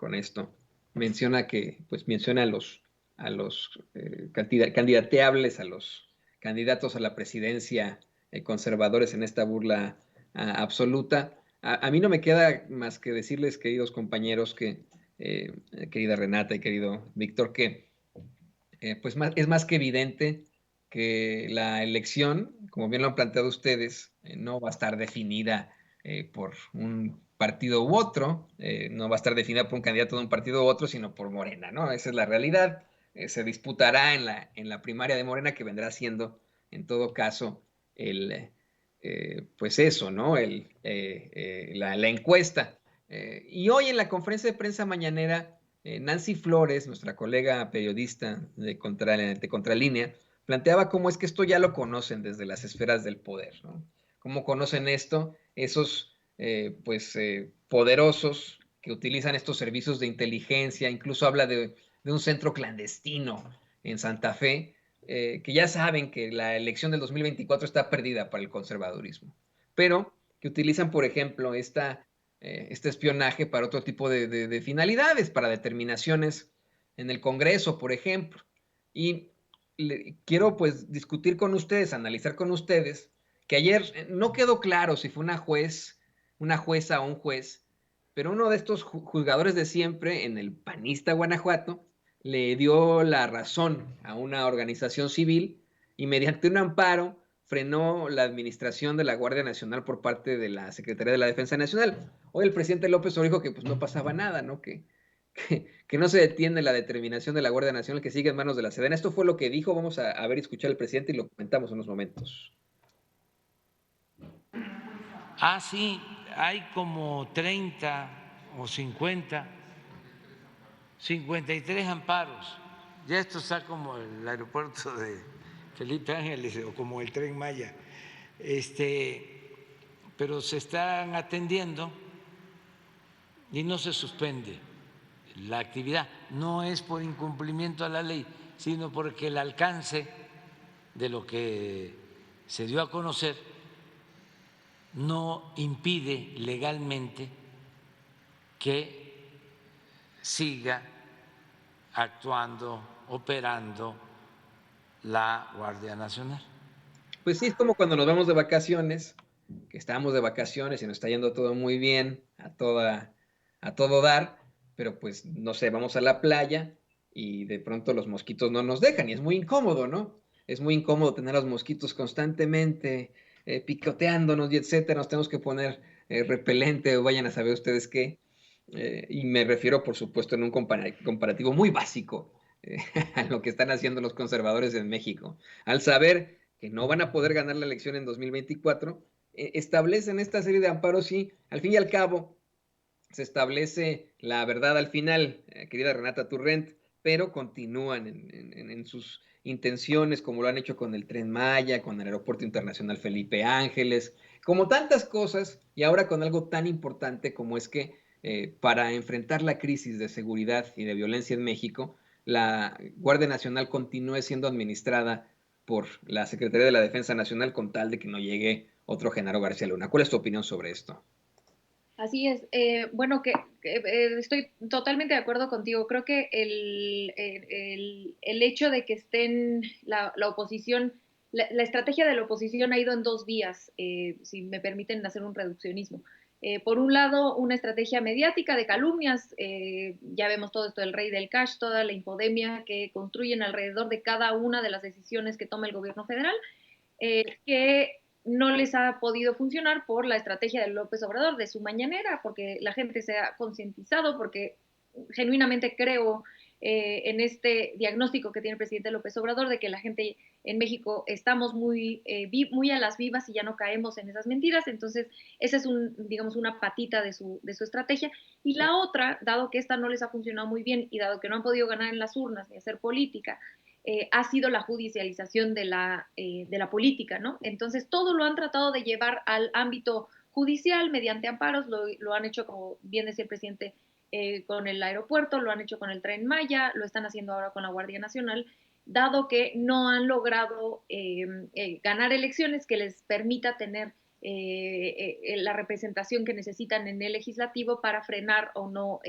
con esto. Menciona que, pues menciona a los candidateables, a los candidatos a la presidencia conservadores en esta burla absoluta. A mí no me queda más que decirles, queridos compañeros, que querida Renata y querido Víctor, que pues es más que evidente que la elección, como bien lo han planteado ustedes, no va a estar definida por un partido u otro, no va a estar definida por un candidato de un partido u otro, sino por Morena, ¿no? Esa es la realidad. Se disputará en la primaria de Morena, que vendrá siendo, en todo caso, pues eso, ¿no? La encuesta. Y hoy en la conferencia de prensa mañanera, Nancy Flores, nuestra colega periodista de Contralínea, planteaba cómo es que esto ya lo conocen desde las esferas del poder, ¿no? ¿Cómo conocen esto? Esos, poderosos que utilizan estos servicios de inteligencia, incluso habla de un centro clandestino en Santa Fe, que ya saben que la elección del 2024 está perdida para el conservadurismo, pero que utilizan, por ejemplo, este espionaje para otro tipo de finalidades, para determinaciones en el Congreso, por ejemplo. Y quiero pues discutir con ustedes, analizar con ustedes, que ayer no quedó claro si fue una jueza o un juez, pero uno de estos juzgadores de siempre en el panista Guanajuato le dio la razón a una organización civil y mediante un amparo frenó la administración de la Guardia Nacional por parte de la Secretaría de la Defensa Nacional. Hoy el presidente López Obrador dijo que pues no pasaba nada, ¿no? Que no se detiene la determinación de la Guardia Nacional, que sigue en manos de la Sedena. Esto fue lo que dijo, vamos a ver y escuchar al presidente y lo comentamos en unos momentos. Ah, sí, hay como 30 o 53 amparos. Ya esto está como el aeropuerto de Felipe Ángeles o como el Tren Maya. Pero se están atendiendo y no se suspende la actividad. No es por incumplimiento a la ley, sino porque el alcance de lo que se dio a conocer no impide legalmente que siga actuando, operando la Guardia Nacional. Pues sí, es como cuando nos vamos de vacaciones, que estamos de vacaciones y nos está yendo todo muy bien, a todo dar, pero pues no sé, vamos a la playa y de pronto los mosquitos no nos dejan y es muy incómodo, ¿no? Es muy incómodo tener a los mosquitos constantemente picoteándonos y etcétera. Nos tenemos que poner repelente o vayan a saber ustedes qué. Y me refiero, por supuesto, en un comparativo muy básico a lo que están haciendo los conservadores en México. Al saber que no van a poder ganar la elección en 2024, establecen esta serie de amparos y, al fin y al cabo, se establece la verdad al final, querida Renata Turrent, pero continúan en sus intenciones, como lo han hecho con el Tren Maya, con el Aeropuerto Internacional Felipe Ángeles, como tantas cosas, y ahora con algo tan importante como es que para enfrentar la crisis de seguridad y de violencia en México, la Guardia Nacional continúe siendo administrada por la Secretaría de la Defensa Nacional con tal de que no llegue otro Genaro García Luna. ¿Cuál es tu opinión sobre esto? Así es. Bueno, estoy totalmente de acuerdo contigo. Creo que el hecho de que estén la oposición, la estrategia de la oposición ha ido en dos vías, si me permiten hacer un reduccionismo. Por un lado, una estrategia mediática de calumnias, ya vemos todo esto del rey del cash, toda la infodemia que construyen alrededor de cada una de las decisiones que toma el gobierno federal, que no les ha podido funcionar por la estrategia de López Obrador, de su mañanera, porque la gente se ha concientizado, porque genuinamente creo en este diagnóstico que tiene el presidente López Obrador de que la gente en México estamos muy a las vivas y ya no caemos en esas mentiras. Entonces, esa es digamos, una patita de su estrategia. Y la otra, dado que esta no les ha funcionado muy bien y dado que no han podido ganar en las urnas ni hacer política, ha sido la judicialización de la política, ¿no? Entonces, todo lo han tratado de llevar al ámbito judicial mediante amparos, lo han hecho, como bien decía el presidente, con el aeropuerto, lo han hecho con el Tren Maya, lo están haciendo ahora con la Guardia Nacional, dado que no han logrado ganar elecciones que les permita tener la representación que necesitan en el legislativo para frenar o no,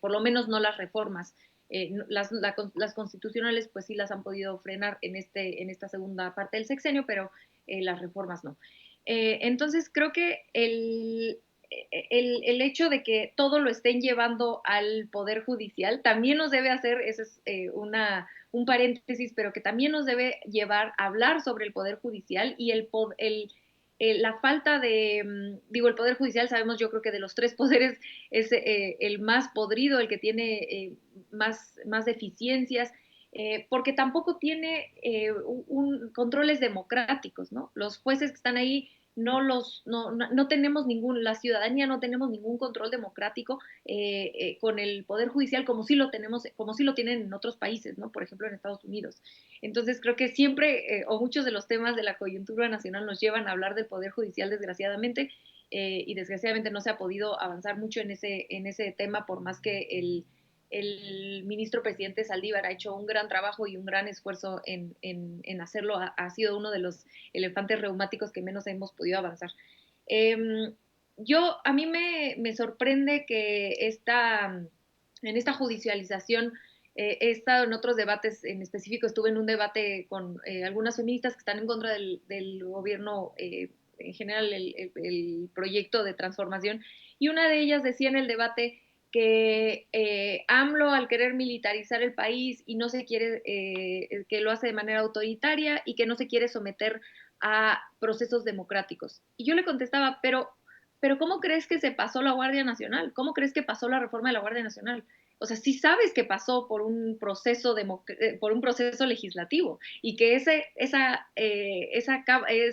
por lo menos no las reformas. Las constitucionales pues sí las han podido frenar en esta segunda parte del sexenio, pero las reformas no. Entonces creo que el hecho de que todo lo estén llevando al Poder Judicial también nos debe hacer, eso es un paréntesis, pero que también nos debe llevar a hablar sobre el Poder Judicial y la falta de, digo, el Poder Judicial, sabemos, yo creo que de los tres poderes es el más podrido, el que tiene más deficiencias, porque tampoco tiene controles democráticos, ¿no? Los jueces que están ahí no tenemos la ciudadanía no tenemos ningún control democrático con el Poder Judicial como sí lo tenemos, como sí lo tienen en otros países, ¿no? Por ejemplo, en Estados Unidos. Entonces, creo que siempre, o muchos de los temas de la coyuntura nacional nos llevan a hablar del Poder Judicial, desgraciadamente, y desgraciadamente no se ha podido avanzar mucho en ese tema, por más que el ministro presidente Saldívar ha hecho un gran trabajo y un gran esfuerzo en hacerlo. Ha sido uno de los elefantes reumáticos que menos hemos podido avanzar. Eh, a mí me sorprende que en esta judicialización he estado en otros debates, en específico estuve en un debate con algunas feministas que están en contra del gobierno, en general el proyecto de transformación, y una de ellas decía en el debate que AMLO, al querer militarizar el país y no se quiere, que lo hace de manera autoritaria y que no se quiere someter a procesos democráticos. Y yo le contestaba, pero ¿cómo crees que se pasó la Guardia Nacional? ¿Cómo crees que pasó la reforma de la Guardia Nacional? O sea, sí sabes que pasó por un proceso legislativo y que ese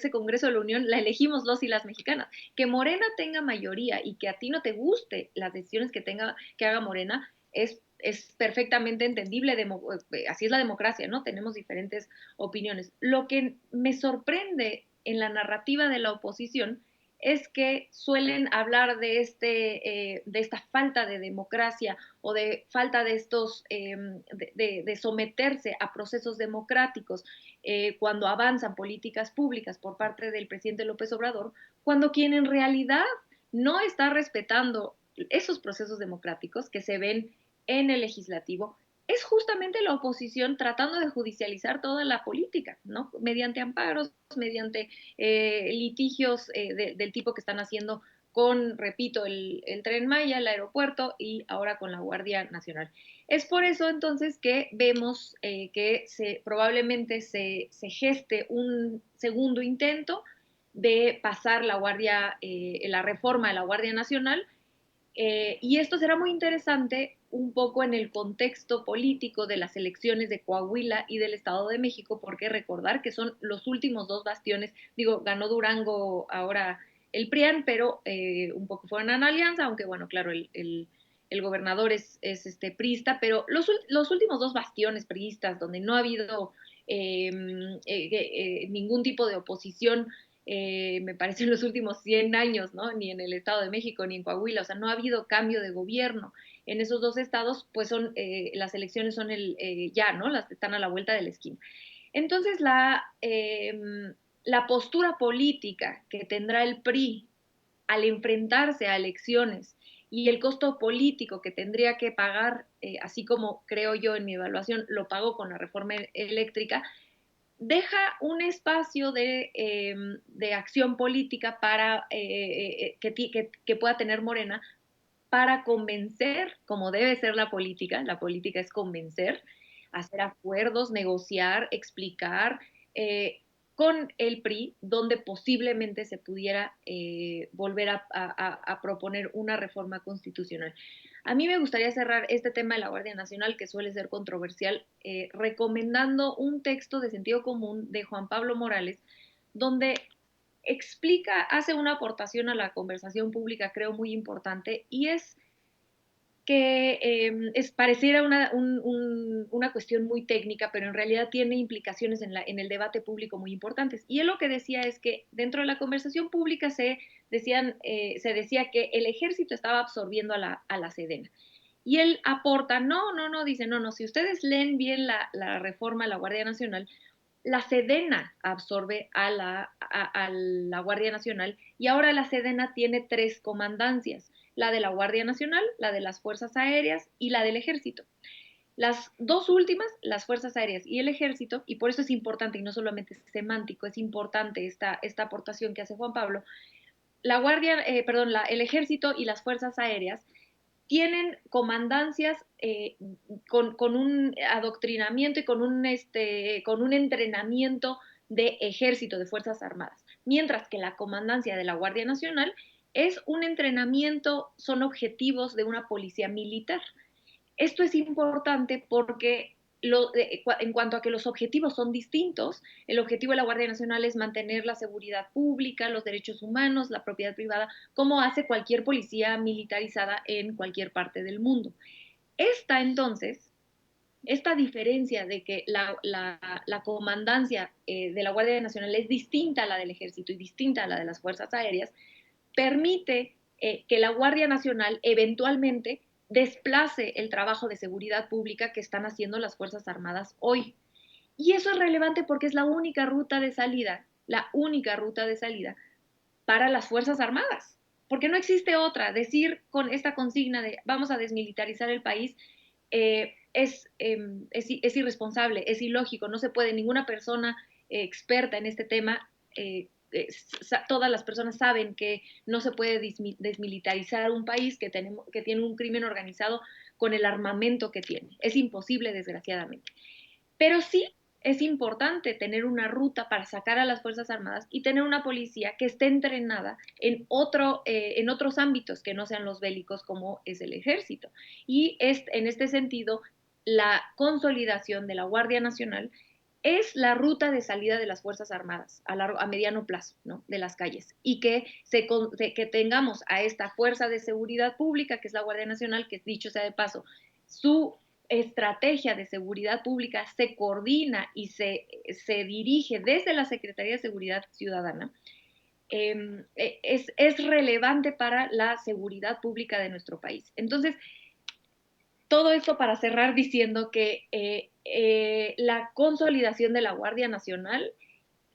Congreso de la Unión la elegimos los y las mexicanas. Que Morena tenga mayoría y que a ti no te guste las decisiones que haga Morena es perfectamente entendible, así es la democracia, ¿no? Tenemos diferentes opiniones. Lo que me sorprende en la narrativa de la oposición es que suelen hablar de esta falta de democracia o de falta de de someterse a procesos democráticos cuando avanzan políticas públicas por parte del presidente López Obrador, cuando quien en realidad no está respetando esos procesos democráticos que se ven en el legislativo es justamente la oposición tratando de judicializar toda la política, ¿no? Mediante amparos, mediante litigios del tipo que están haciendo con, repito, el Tren Maya, el aeropuerto y ahora con la Guardia Nacional. Es por eso entonces que vemos que probablemente se geste un segundo intento de pasar la reforma de la Guardia Nacional, y esto será muy interesante un poco en el contexto político de las elecciones de Coahuila y del Estado de México, porque recordar que son los últimos dos bastiones, digo, ganó Durango ahora el PRIAN, pero un poco fueron en alianza, aunque bueno, claro, el gobernador es priista, pero los últimos dos bastiones priistas donde no ha habido ningún tipo de oposición, me parece en los últimos 100 años, ¿no? Ni en el Estado de México, ni en Coahuila, o sea, no ha habido cambio de gobierno. En esos dos estados, pues las elecciones son ya, ¿no? Las están a la vuelta de la esquina. Entonces, la postura política que tendrá el PRI al enfrentarse a elecciones y el costo político que tendría que pagar, así como creo yo en mi evaluación lo pago con la reforma eléctrica, deja un espacio de acción política para que pueda tener Morena para convencer, como debe ser la política es convencer, hacer acuerdos, negociar, explicar, con el PRI, donde posiblemente se pudiera volver a proponer una reforma constitucional. A mí me gustaría cerrar este tema de la Guardia Nacional, que suele ser controversial, recomendando un texto de sentido común de Juan Pablo Morales, donde hace una aportación a la conversación pública, creo, muy importante, y es que pareciera una cuestión muy técnica, pero en realidad tiene implicaciones en el debate público muy importantes. Y él lo que decía es que dentro de la conversación pública se decía que el ejército estaba absorbiendo a la Sedena. Y él aporta, no, dice, no, si ustedes leen bien la reforma a la Guardia Nacional, la Sedena absorbe a la Guardia Nacional y ahora la Sedena tiene 3 comandancias, la de la Guardia Nacional, la de las Fuerzas Aéreas y la del Ejército. Las dos últimas, las Fuerzas Aéreas y el Ejército, y por eso es importante, y no solamente es semántico, es importante esta aportación que hace Juan Pablo, el Ejército y las Fuerzas Aéreas tienen comandancias con un adoctrinamiento y con un entrenamiento de ejército, de Fuerzas Armadas, mientras que la comandancia de la Guardia Nacional es un entrenamiento, son objetivos de una policía militar. Esto es importante porque en cuanto a que los objetivos son distintos, el objetivo de la Guardia Nacional es mantener la seguridad pública, los derechos humanos, la propiedad privada, como hace cualquier policía militarizada en cualquier parte del mundo. Entonces, esta diferencia de que la comandancia de la Guardia Nacional es distinta a la del Ejército y distinta a la de las Fuerzas Aéreas, permite que la Guardia Nacional eventualmente desplace el trabajo de seguridad pública que están haciendo las Fuerzas Armadas hoy. Y eso es relevante porque es la única ruta de salida para las Fuerzas Armadas, porque no existe otra. Decir con esta consigna de vamos a desmilitarizar el país es irresponsable, es ilógico, no se puede, ninguna persona experta en este tema todas las personas saben que no se puede desmilitarizar un país que tiene un crimen organizado con el armamento que tiene. Es imposible, desgraciadamente. Pero sí es importante tener una ruta para sacar a las Fuerzas Armadas y tener una policía que esté entrenada en otros ámbitos que no sean los bélicos como es el ejército. Y en este sentido, la consolidación de la Guardia Nacional es la ruta de salida de las Fuerzas Armadas a mediano plazo, ¿no? De las calles, y que tengamos a esta fuerza de seguridad pública, que es la Guardia Nacional, que dicho sea de paso, su estrategia de seguridad pública se coordina y se dirige desde la Secretaría de Seguridad Ciudadana, es relevante para la seguridad pública de nuestro país. Entonces, todo esto para cerrar diciendo que la consolidación de la Guardia Nacional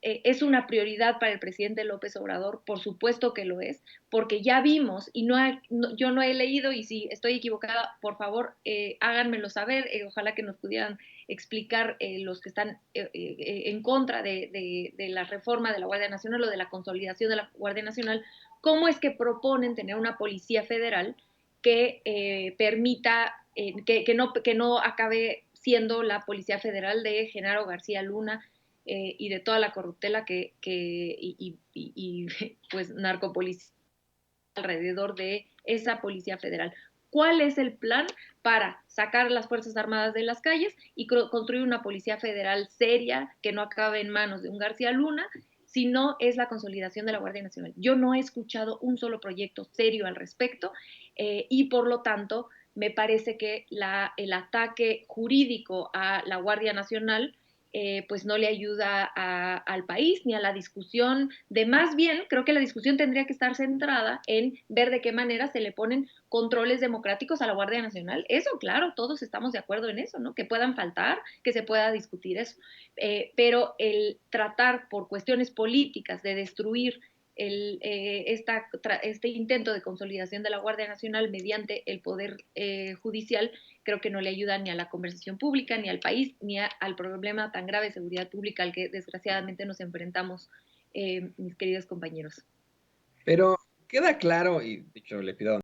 es una prioridad para el presidente López Obrador, por supuesto que lo es, porque ya vimos, y yo no he leído, y si estoy equivocada, por favor, háganmelo saber, ojalá que nos pudieran explicar los que están en contra de la reforma de la Guardia Nacional o de la consolidación de la Guardia Nacional, cómo es que proponen tener una policía federal que permita, que no acabe siendo la Policía Federal de Genaro García Luna, y de toda la corruptela pues narcopolicía alrededor de esa Policía Federal. ¿Cuál es el plan para sacar las Fuerzas Armadas de las calles y construir una Policía Federal seria que no acabe en manos de un García Luna? Si no es la consolidación de la Guardia Nacional. Yo no he escuchado un solo proyecto serio al respecto y por lo tanto me parece que el ataque jurídico a la Guardia Nacional pues no le ayuda al país ni a la discusión más bien, creo que la discusión tendría que estar centrada en ver de qué manera se le ponen controles democráticos a la Guardia Nacional. Eso, claro, todos estamos de acuerdo en eso, ¿no? Que puedan faltar, que se pueda discutir eso. Pero el tratar por cuestiones políticas de destruir este intento de consolidación de la Guardia Nacional mediante el Poder Judicial, creo que no le ayuda ni a la conversación pública, ni al país, ni al problema tan grave de seguridad pública al que desgraciadamente nos enfrentamos, mis queridos compañeros. Pero queda claro, y dicho, le pido